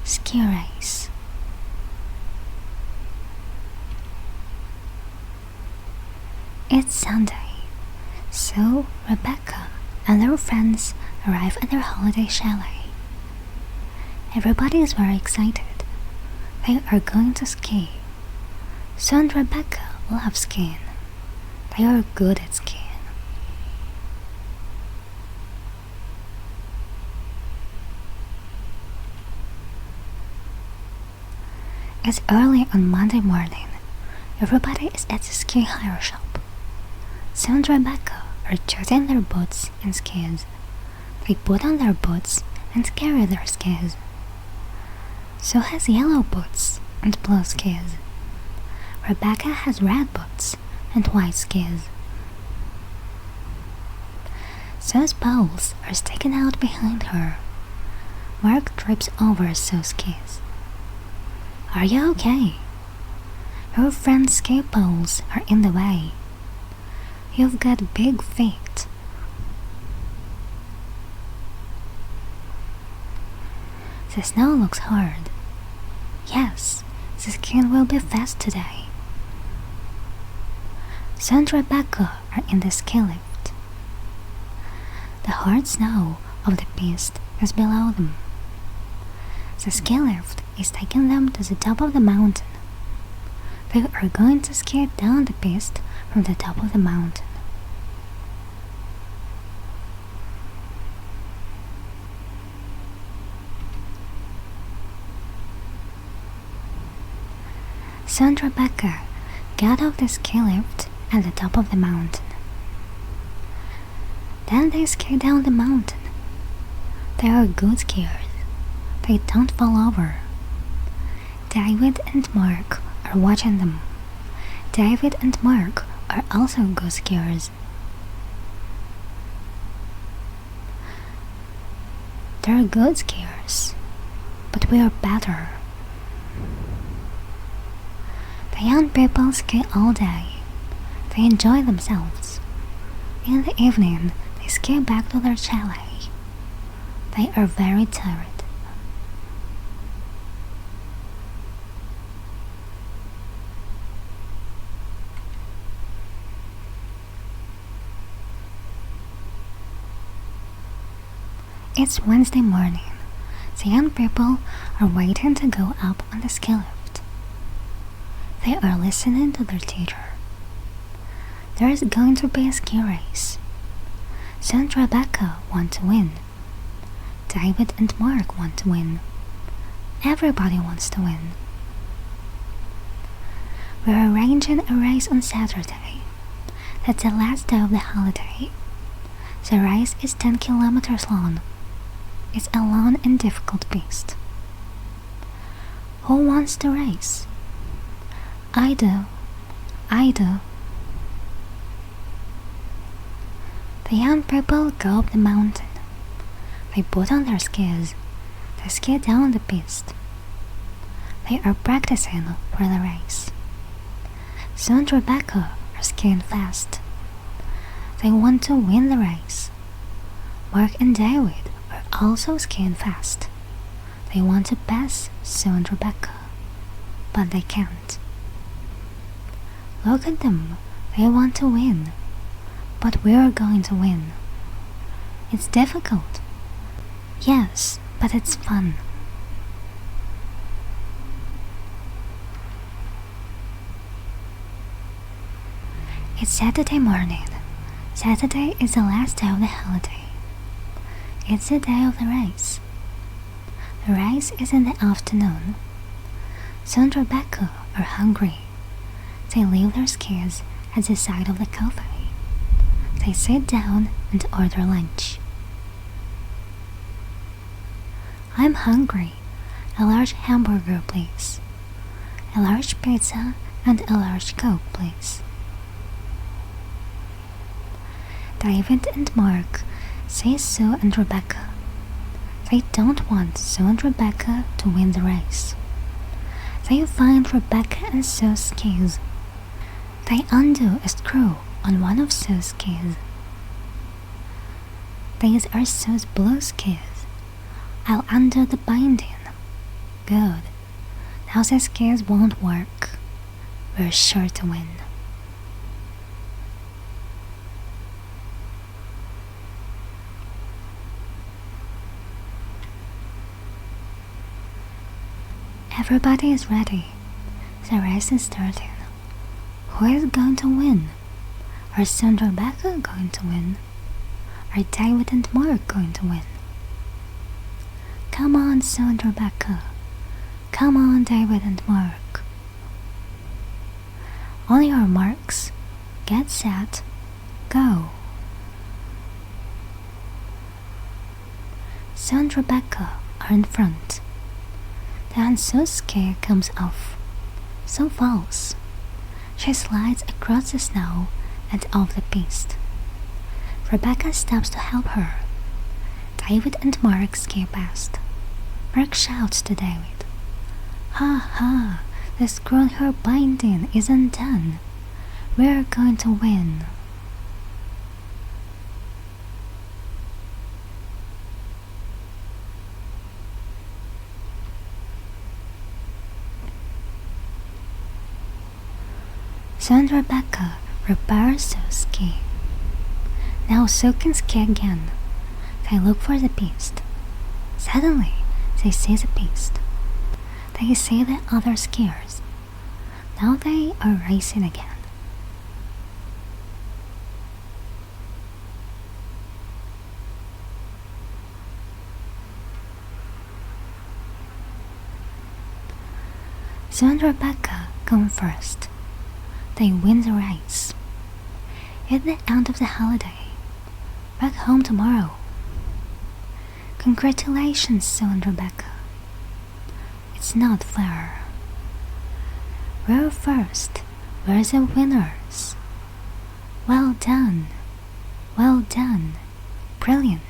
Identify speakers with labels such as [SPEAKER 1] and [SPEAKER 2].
[SPEAKER 1] ski race. It's Sunday, so Rebecca and her friends arrive at their holiday chalet. Everybody is very excited. They are going to ski. Sue and Rebecca love skiing. They are good at skiing. It's early on Monday morning. Everybody is at the ski hire shop. Sue and Rebecca are choosing their boots and skis. They put on their boots and carry their skis. Sue has yellow boots and blue skis. Rebecca has red boots and white skis. Sue's poles are sticking out behind her. Mark trips over Sue's skis. Are you okay? Your friend's ski poles are in the way. You've got big feet. The snow looks hard. Yes, the skiing will be fast today. Sue and Rebecca are in the ski lift. The hard snow of the piste is below them. The ski lift is taking them to the top of the mountain. They are going to ski down the piste from the top of the mountain. Sue and Rebecca get off the ski lift at the top of the mountain. Then they ski down the mountain. They are good skiers. They don't fall over. David and Mark are watching them. David and Mark are also good skiers. They're good skiers, but we are better. The young people ski all day. They enjoy themselves. In the evening, they ski back to their chalet. They are very tired. It's Wednesday morning. The young people are waiting to go up on the ski lift. They are listening to their teacher. There is going to be a ski race. Sue and Rebecca want to win. David and Mark want to win. Everybody wants to win. We're arranging a race on Saturday. That's the last day of the holiday. The race is 10 kilometers long. It's a long and difficult piste. Who wants to race? I do. I do. The young people go up the mountain. They put on their skis. They ski down the piste. They are practicing for the race. Sue and Rebecca are skiing fast. They want to win the race. Mark and David are also skiing fast. They want to pass Sue and Rebecca, but they can't. Look at them. They want to win. But we are going to win. It's difficult. Yes, but it's fun. It's Saturday morning. Saturday is the last day of the holiday. It's the day of the race. The race is in the afternoon. Sue and Rebecca are hungry. They leave their skis at the side of the cafe. They sit down and order lunch. I'm hungry. A large hamburger, please. A large pizza and a large Coke, please. David and Mark see Sue and Rebecca. They don't want Sue and Rebecca to win the race. They find Rebecca and Sue's skis. They undo a screw on one of Sue's skis. These are Sue's blue skis. I'll undo the binding. Good. Now the skills won't work. We're sure to win. Everybody is ready. The race is starting. Who is going to win? Are Sandra and Rebecca going to win? Are David and Mark going to win? Come on, Sandra and Rebecca. Come on, David and Mark. On your marks, get set, go. Sandra and Rebecca are in front. Then Suzuki comes off. So falls. She slides across the snow and off the piste. Rebecca stops to help her. David and Mark ski past. Mark shouts to David, "Ha ha, the screw on her binding isn't done. We're going to win." Sandra and Rebecca repairs Suzuki. Now Sue can ski again. They look for the piste. Suddenly, they see the piste. They see the other skiers. Now they are racing again. Sandra and Rebecca come first. They win the race. It's the end of the holiday. Back home tomorrow. Congratulations, Sue and Rebecca. It's not fair. We're first. We're the winners. Well done. Well done. Brilliant.